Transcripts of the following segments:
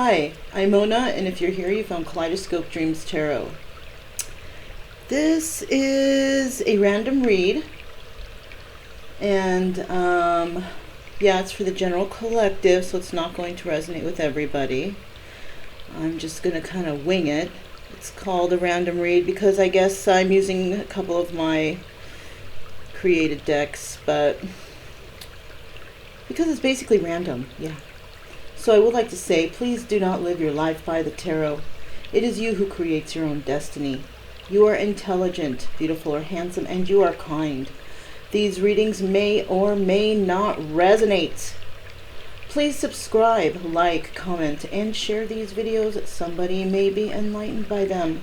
Hi, I'm Mona, and if you're here, you found Kaleidoscope Dreams Tarot. This is a random read, and yeah, it's for the general collective, so it's not going to resonate with everybody. I'm just going to kind of wing it. It's called a random read because I guess I'm using a couple of my created decks, but because it's basically random, yeah. So I would like to say, please do not live your life by the tarot. It is you who creates your own destiny. You are intelligent, beautiful, or handsome, and you are kind. These readings may or may not resonate. Please subscribe, like, comment, and share these videos. Somebody may be enlightened by them.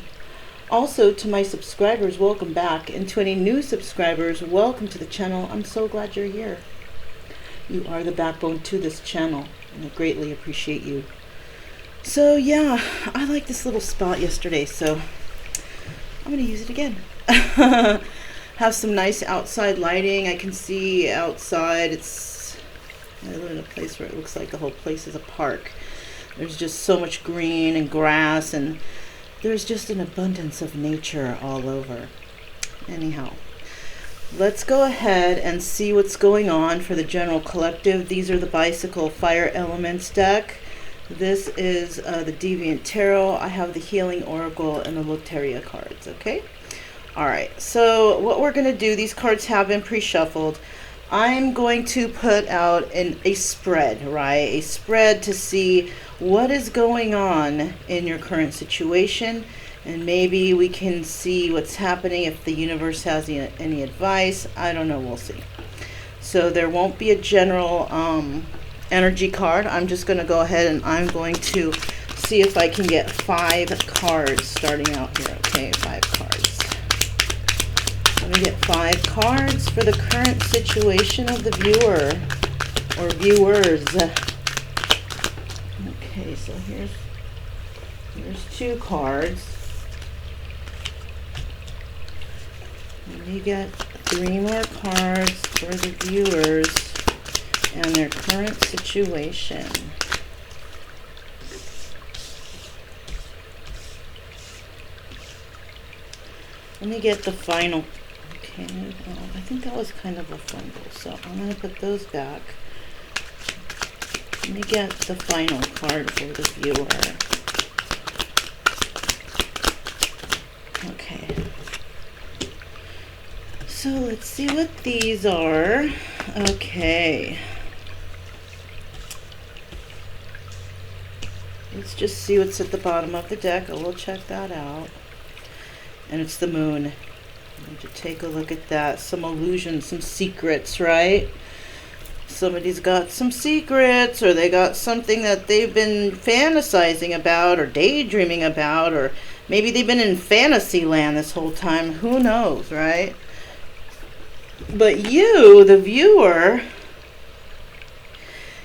Also, to my subscribers, welcome back. And to any new subscribers, welcome to the channel. I'm so glad you're here. You are the backbone to this channel, and I greatly appreciate you. So yeah, I liked this little spot yesterday, so I'm going to use it again. Have some nice outside lighting. I can see outside. I live in a place where it looks like the whole place is a park. There's just so much green and grass, and there's just an abundance of nature all over. Anyhow, let's go ahead and see what's going on for the general collective. These are the Bicycle Fire Elements deck. This is the Deviant Tarot. I have the Healing Oracle and the Loteria cards, okay? Alright, so what we're going to do, these cards have been pre-shuffled. I'm going to put out a spread, right? A spread to see what is going on in your current situation. And maybe we can see what's happening if the universe has any advice. I don't know. We'll see. So there won't be a general energy card. I'm just going to go ahead and I'm going to see if I can get 5 cards starting out here. Okay, 5 cards. Let me get 5 cards for the current situation of the viewer or viewers. Okay, so here's 2 cards. Let me get 3 more cards for the viewers and their current situation. Let me get the final. Okay, I think that was kind of a fumble, so I'm going to put those back. Let me get the final card for the viewer. Okay. So let's see what these are. Okay. Let's just see what's at the bottom of the deck. I will check that out. And it's the moon. I need to take a look at that. Some illusions, some secrets, right? Somebody's got some secrets, or they got something that they've been fantasizing about or daydreaming about, or maybe they've been in fantasy land this whole time. Who knows, right? But you, the viewer,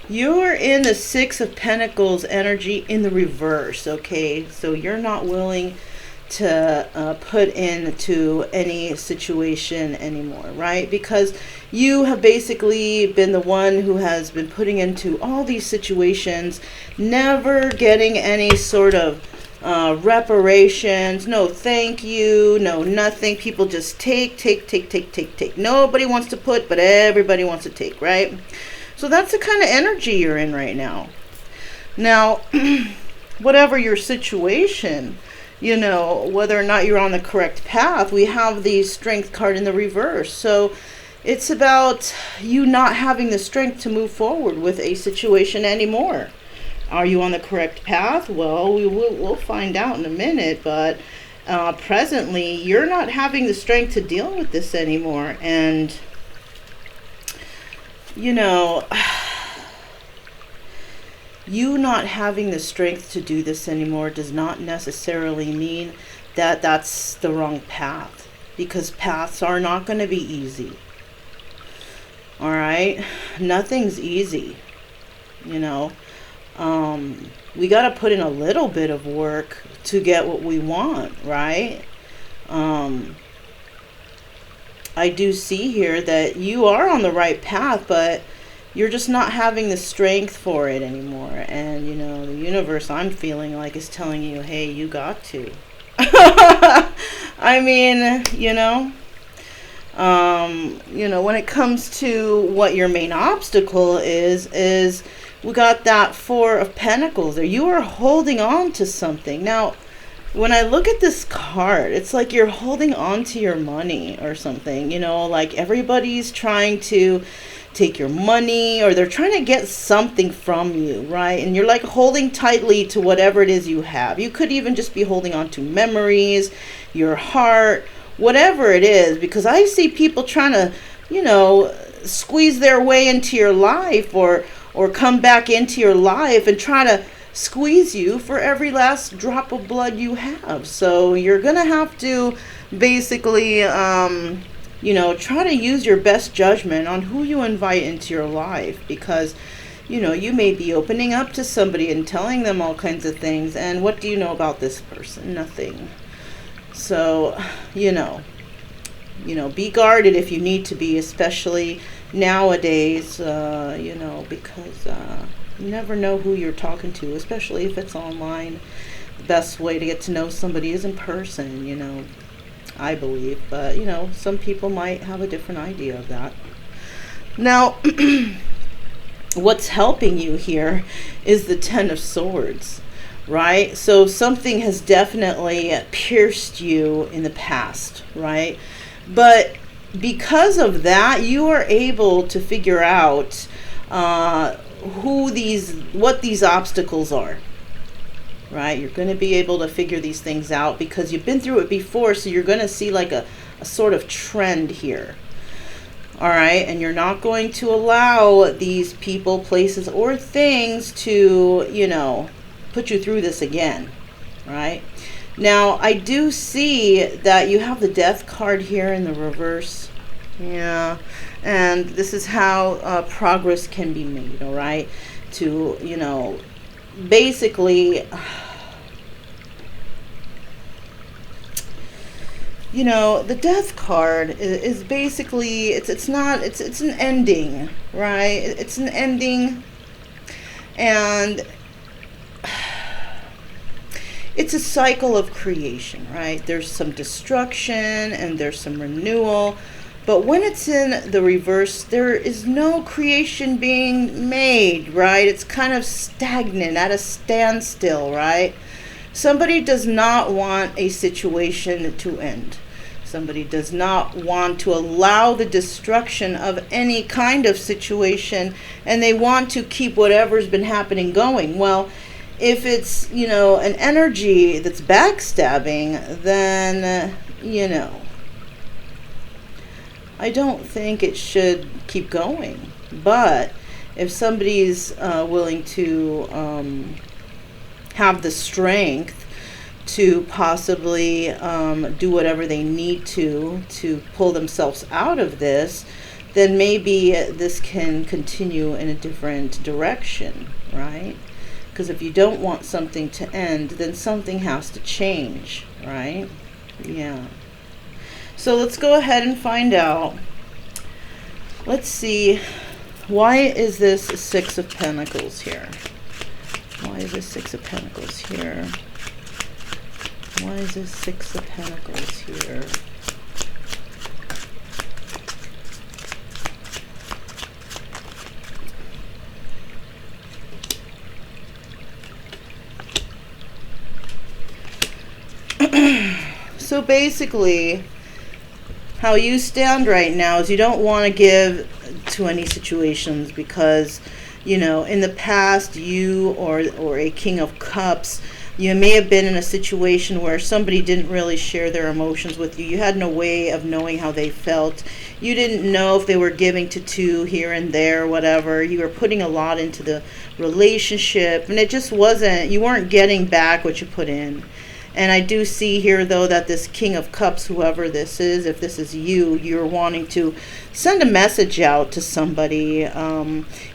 you're in the 6 of Pentacles energy in the reverse, okay? So you're not willing to put into any situation anymore, right? Because you have basically been the one who has been putting into all these situations, never getting any sort of reparations, no thank you, no nothing. People just take. Nobody wants to put, but everybody wants to take, right? So that's the kind of energy you're in right now. Now, whatever your situation, you know, whether or not you're on the correct path, we have the Strength card in the reverse. So it's about you not having the strength to move forward with a situation anymore. Are you on the correct path? Well, we'll find out in a minute, but presently you're not having the strength to deal with this anymore. And, you know, you not having the strength to do this anymore does not necessarily mean that that's the wrong path, because paths are not going to be easy. All right? Nothing's easy, you know. We got to put in a little bit of work to get what we want, right? I do see here that you are on the right path, but you're just not having the strength for it anymore. And, you know, the universe, I'm feeling like, is telling you, hey, you got to. I mean, when it comes to what your main obstacle is we got that Four of Pentacles there. You are holding on to something. Now, when I look at this card, it's like you're holding on to your money or something, like everybody's trying to take your money, or they're trying to get something from you, right? And you're like holding tightly to whatever it is you have. You could even just be holding on to memories, your heart, whatever it is, because I see people trying to, squeeze their way into your life, or come back into your life and try to squeeze you for every last drop of blood you have. So you're gonna have to basically try to use your best judgment on who you invite into your life, because you may be opening up to somebody and telling them all kinds of things, and what do you know about this person? Nothing. So be guarded if you need to be, especially nowadays, because you never know who you're talking to, especially if it's online. The best way to get to know somebody is in person, I believe. But, some people might have a different idea of that. Now, what's helping you here is the Ten of Swords, right? So something has definitely pierced you in the past, right? But because of that, you are able to figure out what these obstacles are, right? You're going to be able to figure these things out because you've been through it before, so you're going to see like a sort of trend here. All right, and you're not going to allow these people, places, or things to, put you through this again, right? Now, I do see that you have the Death card here in the reverse. Yeah, and this is how progress can be made, all right? To, basically, the Death card is basically, it's an ending, right? It's an ending, and it's a cycle of creation, right? There's some destruction and there's some renewal. But when it's in the reverse, there is no creation being made, right? It's kind of stagnant, at a standstill, right? Somebody does not want a situation to end. Somebody does not want to allow the destruction of any kind of situation, and they want to keep whatever's been happening going. Well, if it's, an energy that's backstabbing, then, I don't think it should keep going. But if somebody's willing to have the strength to possibly do whatever they need to pull themselves out of this, then maybe this can continue in a different direction, right? Because if you don't want something to end, then something has to change, right? Yeah. So let's go ahead and find out. Let's see, why is this Six of Pentacles here? Why is this Six of Pentacles here? Why is this Six of Pentacles here? So basically, how you stand right now is you don't want to give to any situations because, in the past, you or a King of Cups, you may have been in a situation where somebody didn't really share their emotions with you. You had no way of knowing how they felt. You didn't know if they were giving to two here and there, whatever. You were putting a lot into the relationship, and it just wasn't, you weren't getting back what you put in. And I do see here, though, that this King of Cups, whoever this is, if this is you, you're wanting to send a message out to somebody.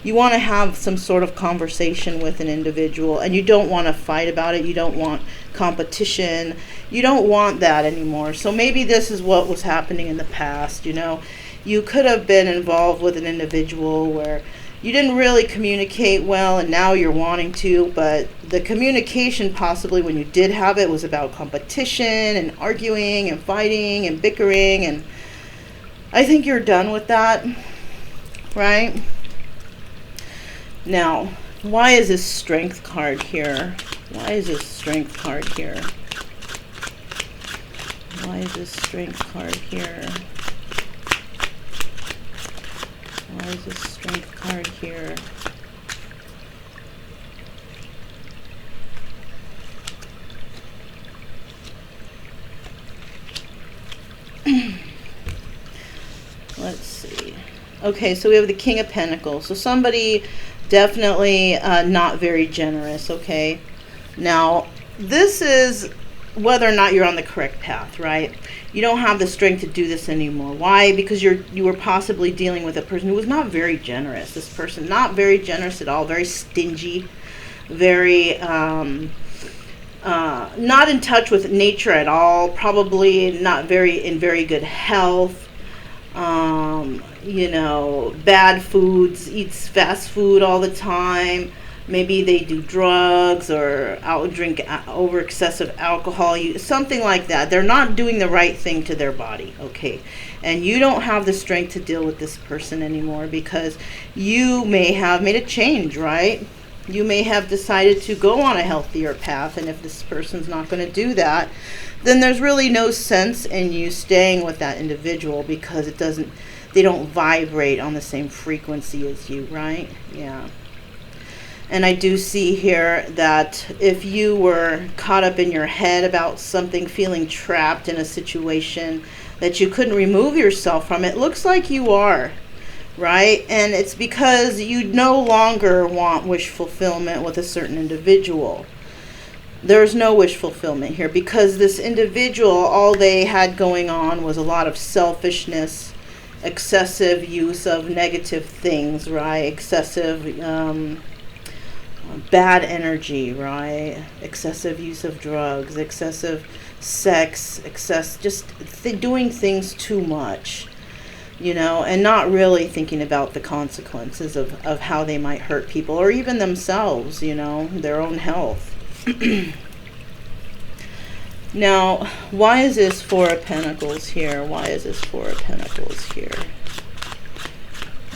You want to have some sort of conversation with an individual, and you don't want to fight about it. You don't want competition. You don't want that anymore. So maybe this is what was happening in the past, You could have been involved with an individual where, you didn't really communicate well, and now you're wanting to, but the communication possibly when you did have it was about competition and arguing and fighting and bickering, and I think you're done with that, right? Now, why is this Strength card here? Why is this Strength card here? Why is this Strength card here? Why is this Strength card here? Let's see. Okay, so we have the King of Pentacles. So somebody definitely not very generous, okay? Now, this is whether or not you're on the correct path, right? You don't have the strength to do this anymore. Why? Because you were possibly dealing with a person who was not very generous. This person, not very generous at all, very stingy, very not in touch with nature at all, probably not in very good health, you know, bad foods, eats fast food all the time. Maybe they do drugs or drink over excessive alcohol, something like that. They're not doing the right thing to their body, okay? And you don't have the strength to deal with this person anymore because you may have made a change, right? You may have decided to go on a healthier path, and if this person's not going to do that, then there's really no sense in you staying with that individual because they don't vibrate on the same frequency as you, right? Yeah. And I do see here that if you were caught up in your head about something, feeling trapped in a situation that you couldn't remove yourself from, it looks like you are, right? And it's because you no longer want wish fulfillment with a certain individual. There's no wish fulfillment here because this individual, all they had going on was a lot of selfishness, excessive use of negative things, right? Excessive bad energy, right? Excessive use of drugs, excessive sex, doing things too much, you know, and not really thinking about the consequences of how they might hurt people or even themselves, you know, their own health. Now, why is this Four of Pentacles here? Why is this Four of Pentacles here?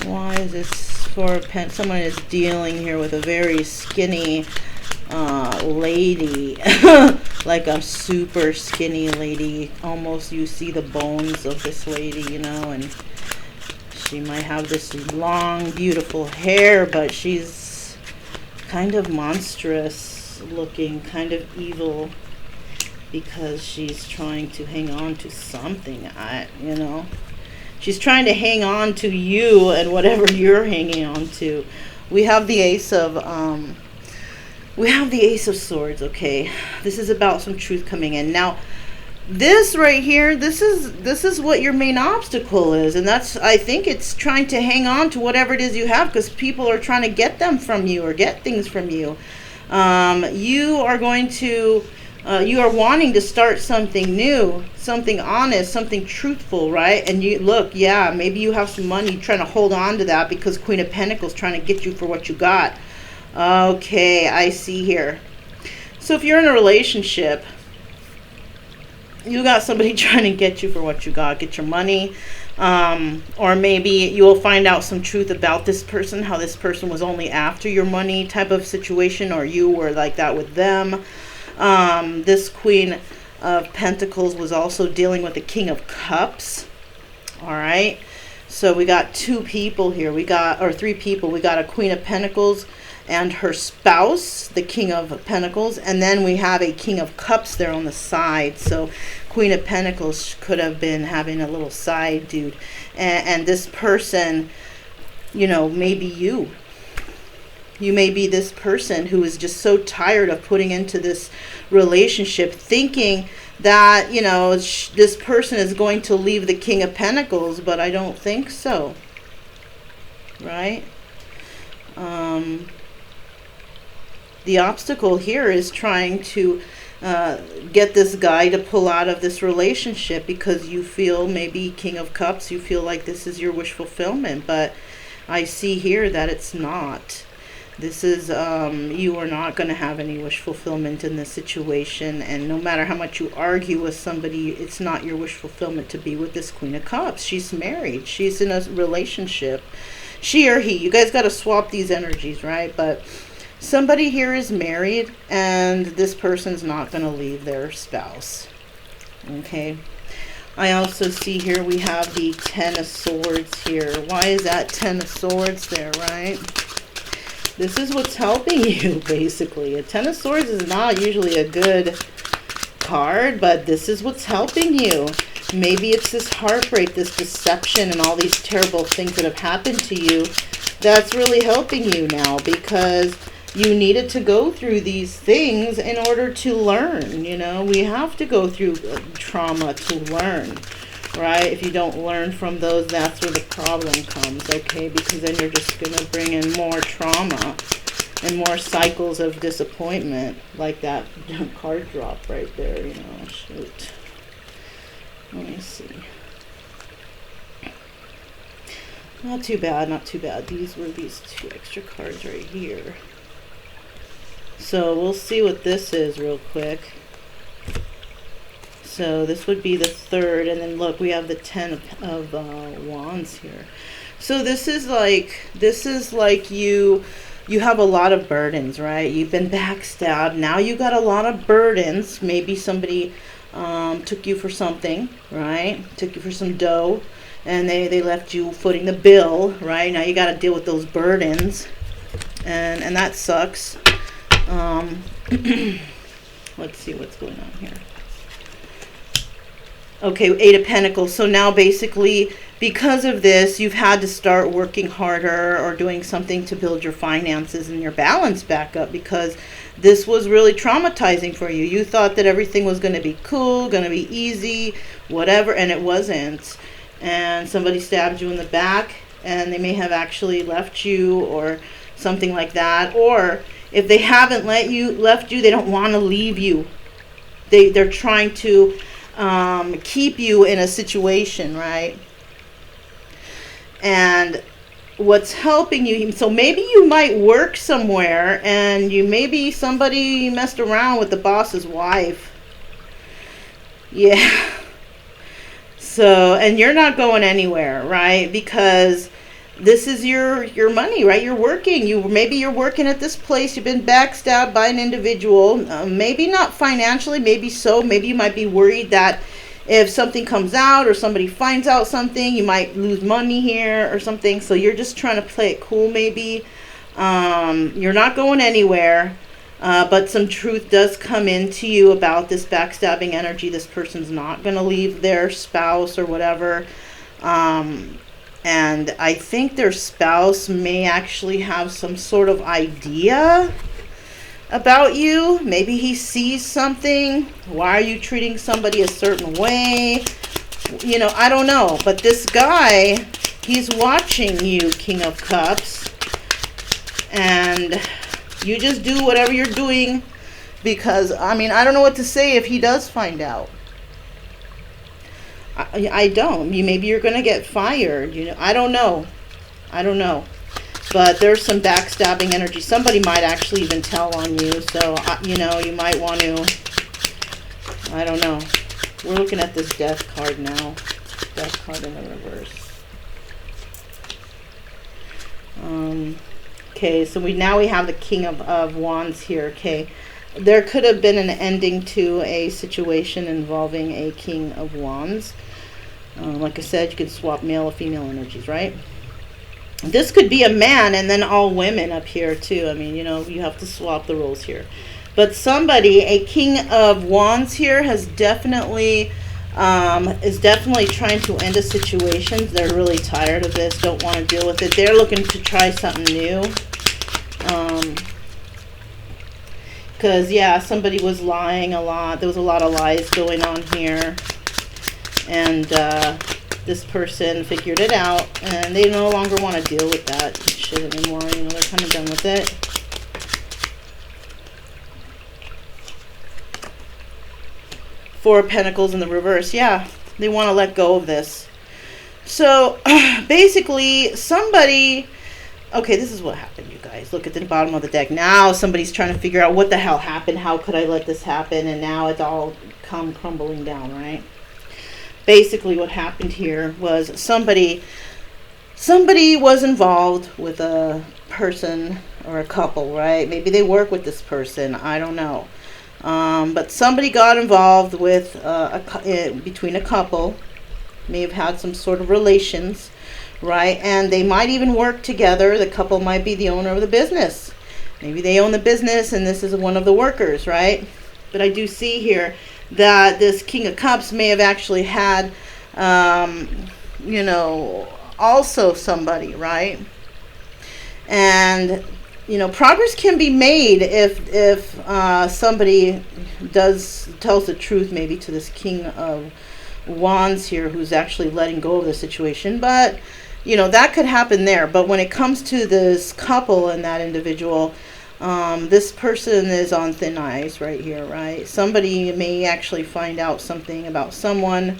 Why is this Four of Pentacles? Someone is dealing here with a very skinny lady, like a super skinny lady. Almost you see the bones of this lady, you know, and she might have this long, beautiful hair, but she's kind of monstrous looking, kind of evil, because she's trying to hang on to something, you know. She's trying to hang on to you and whatever you're hanging on to. We have the Ace of Swords, okay? This is about some truth coming in. Now, this right here, this is what your main obstacle is, and that's, I think it's trying to hang on to whatever it is you have because people are trying to get them from you or get things from you. You are going to you are wanting to start something new, something honest, something truthful, right? And you look, yeah, maybe you have some money, you're trying to hold on to that because Queen of Pentacles trying to get you for what you got. Okay, I see here. So if you're in a relationship, you got somebody trying to get you for what you got, get your money, or maybe you will find out some truth about this person, how this person was only after your money type of situation, or you were like that with them. This Queen of Pentacles was also dealing with the King of Cups. All right. So we got two people here. Or three people. We got a Queen of Pentacles and her spouse, the King of Pentacles. And then we have a King of Cups there on the side. So Queen of Pentacles could have been having a little side dude. And this person, you know, maybe you. You may be this person who is just so tired of putting into this relationship, thinking that, you know, this person is going to leave the King of Pentacles, but I don't think so. Right? The obstacle here is trying to get this guy to pull out of this relationship because you feel, maybe King of Cups, you feel like this is your wish fulfillment, but I see here that it's not. This is, you are not going to have any wish fulfillment in this situation. And no matter how much you argue with somebody, it's not your wish fulfillment to be with this Queen of Cups. She's married. She's in a relationship. She or he. You guys got to swap these energies, right? But somebody here is married, and this person's not going to leave their spouse. Okay. I also see here we have the Ten of Swords here. Why is that Ten of Swords there, right? This is what's helping you, basically. A Ten of Swords is not usually a good card, but this is what's helping you. Maybe it's this heartbreak, this deception, and all these terrible things that have happened to you that's really helping you now, because you needed to go through these things in order to learn. You know, we have to go through trauma to learn, right? If you don't learn from those, that's where the problem comes, okay? Because then you're just going to bring in more trauma and more cycles of disappointment, like that card drop right there, you know. Shoot. Let me see. Not too bad, not too bad. These were these two extra cards right here. So we'll see what this is real quick. So this would be the third, and then look, we have the Ten of Wands here. So this is like you have a lot of burdens, right? You've been backstabbed. Now you got a lot of burdens. Maybe somebody took you for something, right? Took you for some dough, and they left you footing the bill, right? Now you got to deal with those burdens, and that sucks. Let's see what's going on here. Okay, Eight of Pentacles. So now basically, because of this, you've had to start working harder or doing something to build your finances and your balance back up, because this was really traumatizing for you. You thought that everything was going to be cool, going to be easy, whatever, and it wasn't. And somebody stabbed you in the back, and they may have actually left you or something like that. Or if they haven't left you, they don't want to leave you. They're trying to keep you in a situation, right? And what's helping you, so maybe you might work somewhere, and maybe somebody messed around with the boss's wife. Yeah. So, and you're not going anywhere, right? Because this is your money, right? You're working. Maybe you're working at this place. You've been backstabbed by an individual. Maybe not financially. Maybe so. Maybe you might be worried that if something comes out or somebody finds out something, you might lose money here or something. So you're just trying to play it cool, maybe. You're not going anywhere. But some truth does come into you about this backstabbing energy. This person's not going to leave their spouse or whatever. And I think their spouse may actually have some sort of idea about you. Maybe he sees something. Why are you treating somebody a certain way? You know, I don't know. But this guy, he's watching you, King of Cups. And you just do whatever you're doing, because, I mean, I don't know what to say if he does find out. I don't. Maybe you're going to get fired. You know, I don't know. But there's some backstabbing energy. Somebody might actually even tell on you. So, you know, you might want to, I don't know. We're looking at this Death card now. Death card in the reverse. Okay, so now we have the King of Wands here. Okay, there could have been an ending to a situation involving a King of Wands. Like I said, you can swap male or female energies, right? This could be a man and then all women up here too. I mean, you know, you have to swap the roles here. But somebody, a King of Wands here, has definitely is definitely trying to end a situation. They're really tired of this, don't want to deal with it. They're looking to try something new. Because, yeah, somebody was lying a lot. There was a lot of lies going on here. And this person figured it out. And they no longer want to deal with that shit anymore. You know, they're kind of done with it. Four of Pentacles in the reverse. Yeah, they want to let go of this. So, basically, somebody Okay, this is what happened, you guys. Look at the bottom of the deck. Now somebody's trying to figure out what the hell happened. How could I let this happen? And now it's all come crumbling down, right? Basically what happened here was somebody was involved with a person or a couple, right? Maybe they work with this person. I don't know. But somebody got involved with between a couple. May have had some sort of relations, right? And they might even work together. The couple might be the owner of the business. Maybe they own the business and this is one of the workers, right? But I do see here that this King of Cups may have actually had, you know, also somebody, right? And, you know, progress can be made if somebody tells the truth maybe to this King of Wands here, who's actually letting go of the situation. But, you know, that could happen there. But when it comes to this couple and that individual, this person is on thin ice right here, right? Somebody may actually find out something about someone,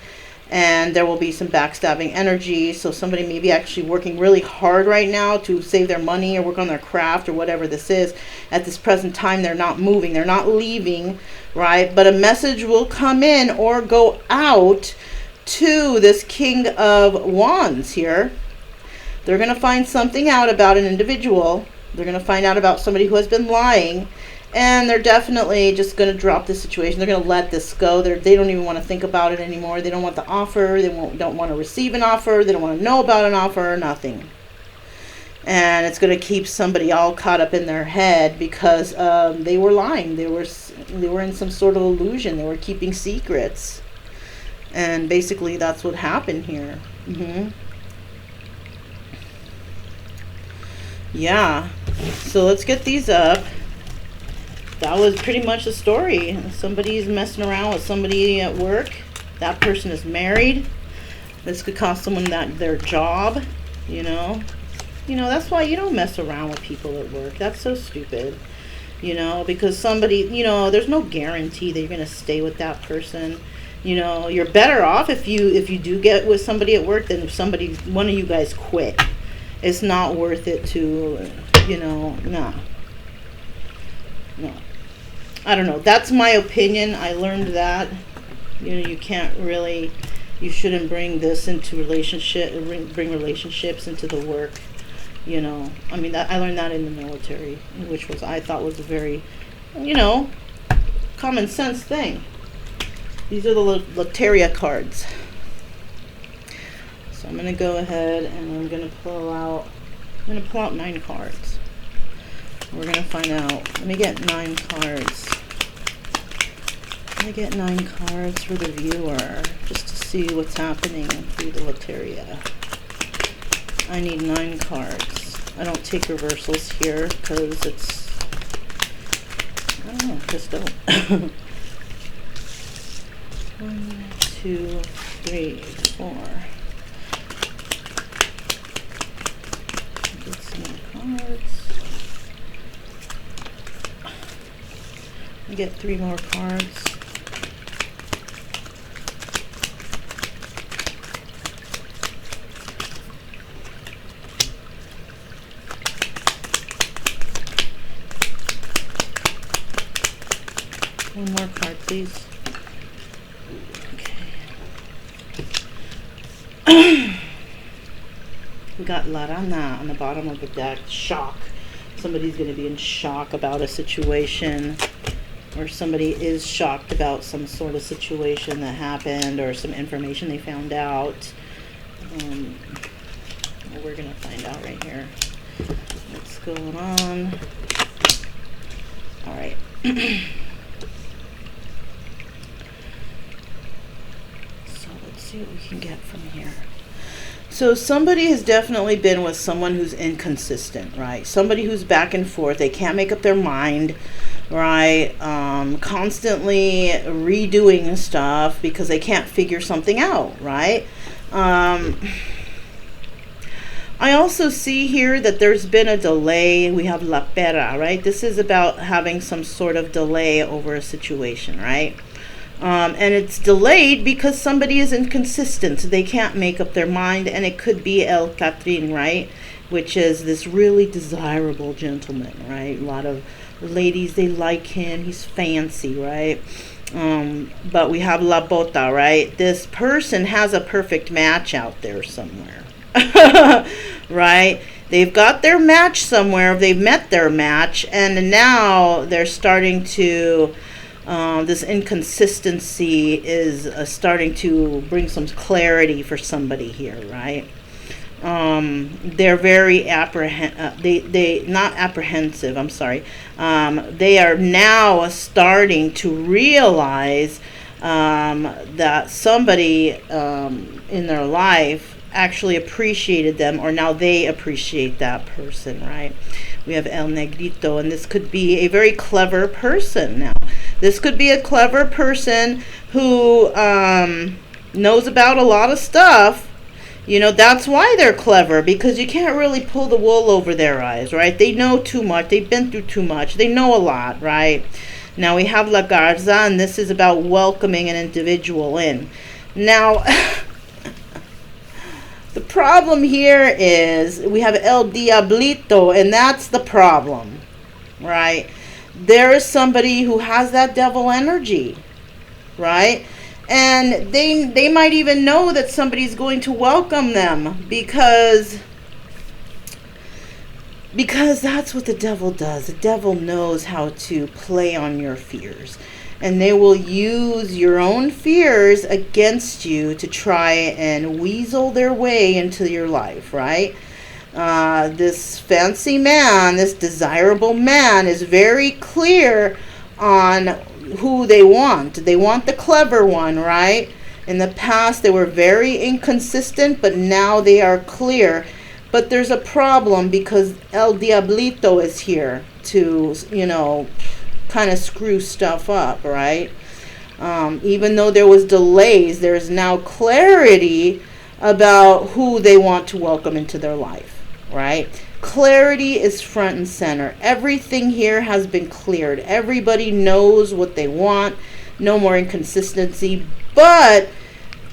and there will be some backstabbing energy. So somebody may be actually working really hard right now to save their money or work on their craft or whatever this is. At this present time, they're not moving, they're not leaving, right? But a message will come in or go out to this King of Wands here. They're going to find something out about an individual. They're going to find out about somebody who has been lying, and they're definitely just going to drop this situation. They're going to let this go. They don't even want to think about it anymore. They don't want the offer. They don't want to receive an offer. They don't want to know about an offer or nothing. And it's going to keep somebody all caught up in their head because they were lying. They were in some sort of illusion. They were keeping secrets. And basically that's what happened here. Yeah, so let's get these up. That was pretty much the story. Somebody's messing around with somebody at work. That person is married. This could cost someone their job, you know. You know, that's why you don't mess around with people at work. That's so stupid, you know, because somebody, you know, there's no guarantee that you're going to stay with that person. You know, you're better off if you do get with somebody at work than if one of you guys quit. It's not worth it to, you know, no. I don't know. That's my opinion. I learned that, you know, you shouldn't bring this into bring relationships into the work, you know. I mean, I learned that in the military, which I thought was a very, you know, common sense thing. These are the Loteria cards. So I'm going to go ahead and I'm going to pull out 9 cards. We're going to find out. Let me get 9 cards. Let me get 9 cards for the viewer, just to see what's happening through the Loteria. I need 9 cards. I don't take reversals here because it's, I don't know, just don't. 1, 2, 3, 4. Get some more cards. I get 3 more cards. One more card, please. We got La Rana on the bottom of the deck. Shock. Somebody's going to be in shock about a situation, or somebody is shocked about some sort of situation that happened or some information they found out. Well, we're going to find out right here what's going on. All right. So let's see what we can get from here. So somebody has definitely been with someone who's inconsistent, right? Somebody who's back and forth. They can't make up their mind, right? Constantly redoing stuff because they can't figure something out, right? I also see here that there's been a delay. We have La Pera, right? This is about having some sort of delay over a situation, right? And it's delayed because somebody is inconsistent. They can't make up their mind, and it could be El Catrin, right? which is this really desirable gentleman, right? A lot of ladies, they like him. He's fancy, right? But we have La Bota, right? This person has a perfect match out there somewhere, right? They've got their match somewhere. They've met their match, and now they're starting to, this inconsistency is starting to bring some clarity for somebody here, right? They're very not apprehensive, I'm sorry. They are now starting to realize that somebody in their life actually appreciated them, or now they appreciate that person, right? We have El Negrito, and this could be a very clever person now. This could be a clever person who knows about a lot of stuff. You know, that's why they're clever, because you can't really pull the wool over their eyes, right? They know too much. They've been through too much. They know a lot, right? Now we have La Garza, and this is about welcoming an individual in. Now, the problem here is we have El Diablito, and that's the problem, right? There is somebody who has that devil energy, right? And they might even know that somebody's going to welcome them because that's what the devil does. The devil knows how to play on your fears. And they will use your own fears against you to try and weasel their way into your life, right? This fancy man, this desirable man, is very clear on who they want. They want the clever one, right? In the past, they were very inconsistent, but now they are clear. But there's a problem because El Diablito is here to, you know, kind of screw stuff up, right? Even though there was delays, there is now clarity about who they want to welcome into their life, right? Clarity is front and center. Everything here has been cleared. Everybody knows what they want. No more inconsistency, but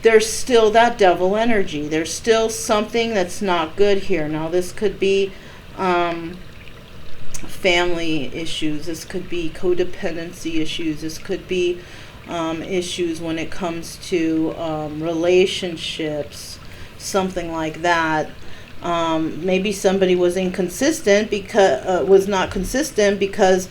there's still that devil energy. There's still something that's not good here. Now, this could be family issues. This could be codependency issues. This could be issues when it comes to relationships, something like that. Maybe somebody was inconsistent because was not consistent because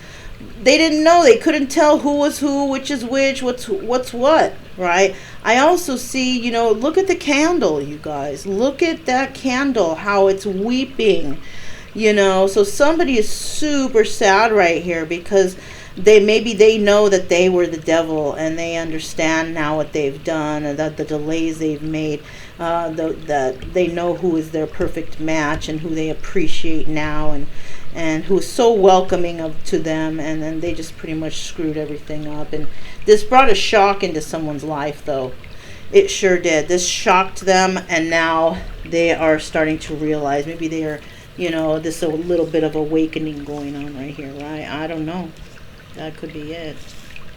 they didn't know. They couldn't tell who was who, which is which, what's what, right? I also see, you know, look at the candle, you guys. Look at that candle, how it's weeping. You know, so somebody is super sad right here because they know that they were the devil, and they understand now what they've done and that the delays they've made, that they know who is their perfect match and who they appreciate now, and who is so welcoming to them, and then they just pretty much screwed everything up. And this brought a shock into someone's life, though. It sure did. This shocked them, and now they are starting to realize, maybe they are, you know, this a little bit of awakening going on right here, right? I don't know. That could be it,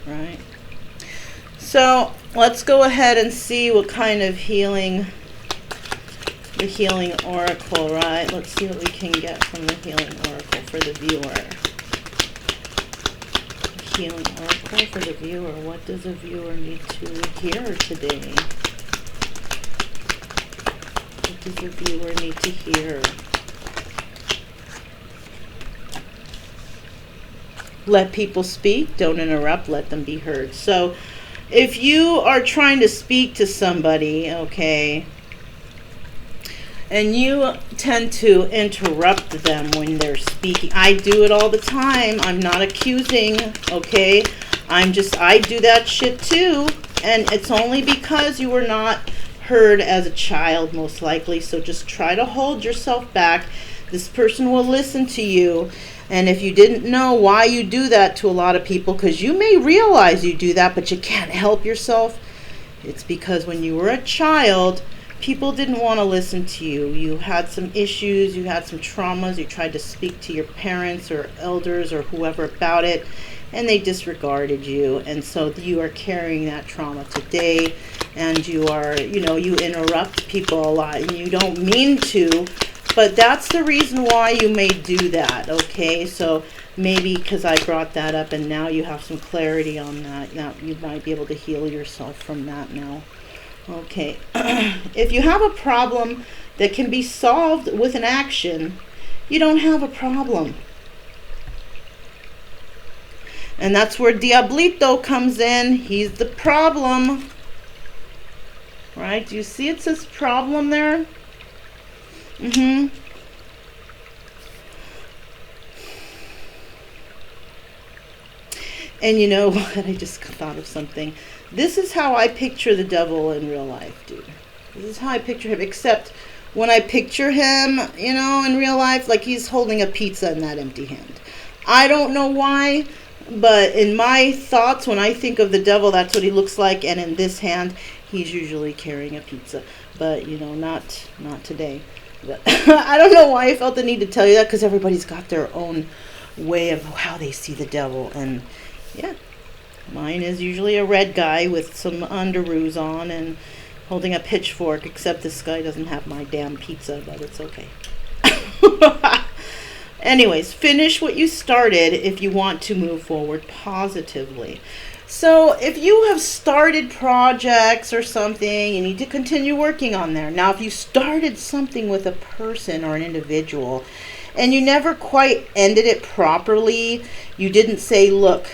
right? So let's go ahead and see what kind of healing, the healing oracle, right? Let's see what we can get from the healing oracle for the viewer. Healing oracle for the viewer. What does the viewer need to hear today? What does the viewer need to hear? Let people speak. Don't interrupt. Let them be heard. So if you are trying to speak to somebody, okay, and you tend to interrupt them when they're speaking. I do it all the time. I'm not accusing, okay? I do that shit too. And it's only because you were not heard as a child, most likely. So just try to hold yourself back. This person will listen to you. And if you didn't know why you do that to a lot of people, because you may realize you do that, but you can't help yourself, it's because when you were a child, people didn't want to listen to you. You had some issues, you had some traumas, you tried to speak to your parents or elders or whoever about it, and they disregarded you. And so you are carrying that trauma today, and you are, you know, you interrupt people a lot, and you don't mean to, But that's the reason why you may do that, okay? So maybe because I brought that up and now you have some clarity on that. Now you might be able to heal yourself from that now. Okay. If you have a problem that can be solved with an action, you don't have a problem. And that's where Diablito comes in. He's the problem. Right? Do you see it says problem there? And you know what? I just thought of something. This is how I picture the devil in real life, dude. This is how I picture him. Except when I picture him, you know, in real life, like he's holding a pizza in that empty hand. I don't know why. But in my thoughts, when I think of the devil, that's what he looks like. And in this hand, he's usually carrying a pizza. But, you know, not today. But I don't know why I felt the need to tell you that, because everybody's got their own way of how they see the devil. And, yeah, mine is usually a red guy with some underoos on and holding a pitchfork, except this guy doesn't have my damn pizza, but it's okay. Anyways, finish what you started if you want to move forward positively. So if you have started projects or something, you need to continue working on there. Now, if you started something with a person or an individual and you never quite ended it properly, you didn't say, look,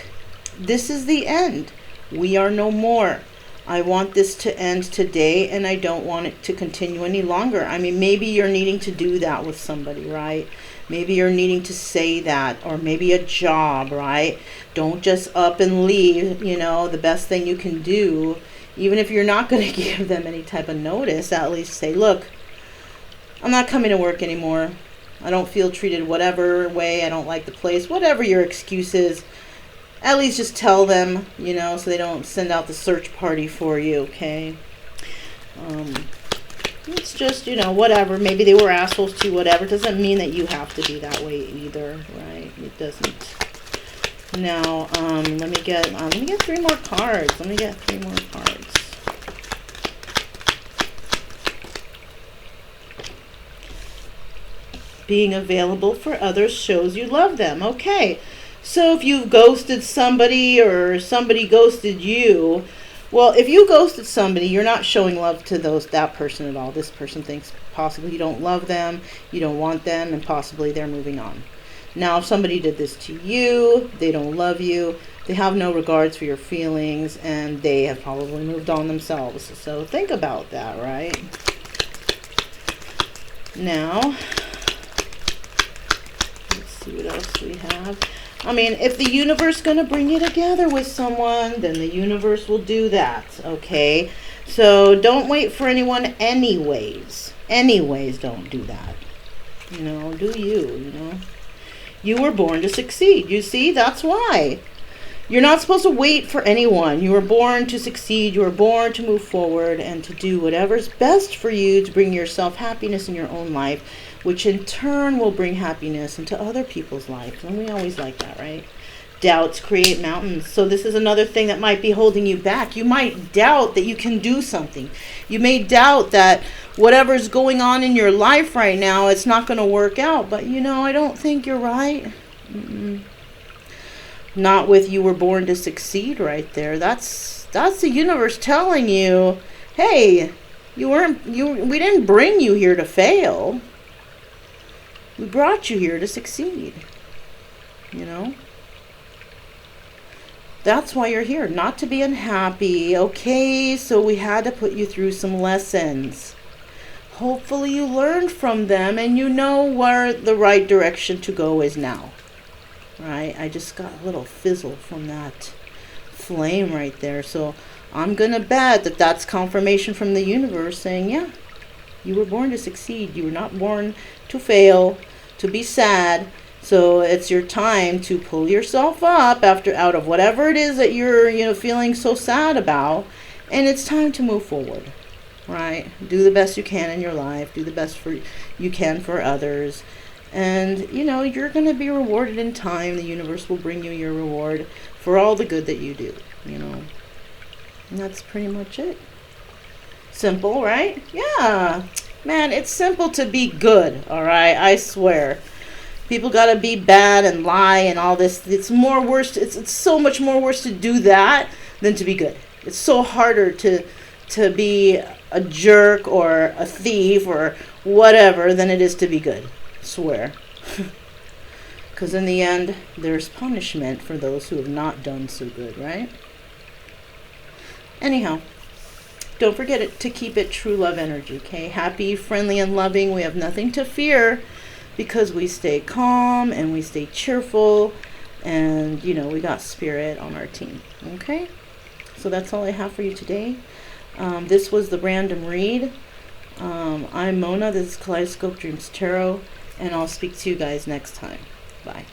this is the end. We are no more. I want this to end today and I don't want it to continue any longer. I mean, maybe you're needing to do that with somebody, right? Maybe you're needing to say that, or maybe a job, right? Don't just up and leave, you know. The best thing you can do, even if you're not going to give them any type of notice, at least say, look, I'm not coming to work anymore. I don't feel treated whatever way. I don't like the place. Whatever your excuse is, at least just tell them, you know, so they don't send out the search party for you, okay? It's just, you know, whatever. Maybe they were assholes to you, whatever. It doesn't mean that you have to be that way either, right? It doesn't. Now, let me get 3 more cards. Let me get 3 more cards. Being available for others shows you love them. Okay. So if you've ghosted somebody or somebody ghosted you, well, if you ghosted somebody, you're not showing love to that person at all. This person thinks possibly you don't love them, you don't want them, and possibly they're moving on. Now, if somebody did this to you, they don't love you, they have no regards for your feelings, and they have probably moved on themselves. So think about that, right? Now, let's see what else we have. I mean, if the universe is going to bring you together with someone, then the universe will do that, okay? So don't wait for anyone anyways. Anyways, don't do that. You know, do you know? You were born to succeed. You see, that's why. You're not supposed to wait for anyone. You were born to succeed. You were born to move forward and to do whatever's best for you to bring yourself happiness in your own life, which in turn will bring happiness into other people's lives. And we always like that, right? Doubts create mountains. So this is another thing that might be holding you back. You might doubt that you can do something. You may doubt that whatever's going on in your life right now, it's not going to work out. But, you know, I don't think you're right. Not with you were born to succeed right there. That's the universe telling you, hey, we didn't bring you here to fail. We brought you here to succeed. You know? That's why you're here, not to be unhappy. Okay, so we had to put you through some lessons. Hopefully you learned from them and you know where the right direction to go is now. Right? I just got a little fizzle from that flame right there. So I'm going to bet that that's confirmation from the universe saying, yeah, you were born to succeed. You were not born to fail, to be sad. So it's your time to pull yourself up out of whatever it is that you're feeling so sad about, and it's time to move forward. Right? Do the best you can in your life. Do the best you can for others. And, you're going to be rewarded in time. The universe will bring you your reward for all the good that you do, And that's pretty much it. Simple, right? Yeah. Man, it's simple to be good, all right? I swear. People got to be bad and lie and all this. It's more worse. It's so much more worse to do that than to be good. It's so harder to be a jerk or a thief or whatever than it is to be good. I swear. Because in the end, there's punishment for those who have not done so good, right? Anyhow, don't forget to keep it true love energy, okay? Happy, friendly, and loving. We have nothing to fear because we stay calm and we stay cheerful, and, you know, we got spirit on our team, okay? So that's all I have for you today. This was the random read. I'm Mona. This is Kaleidoscope Dreams Tarot, and I'll speak to you guys next time. Bye.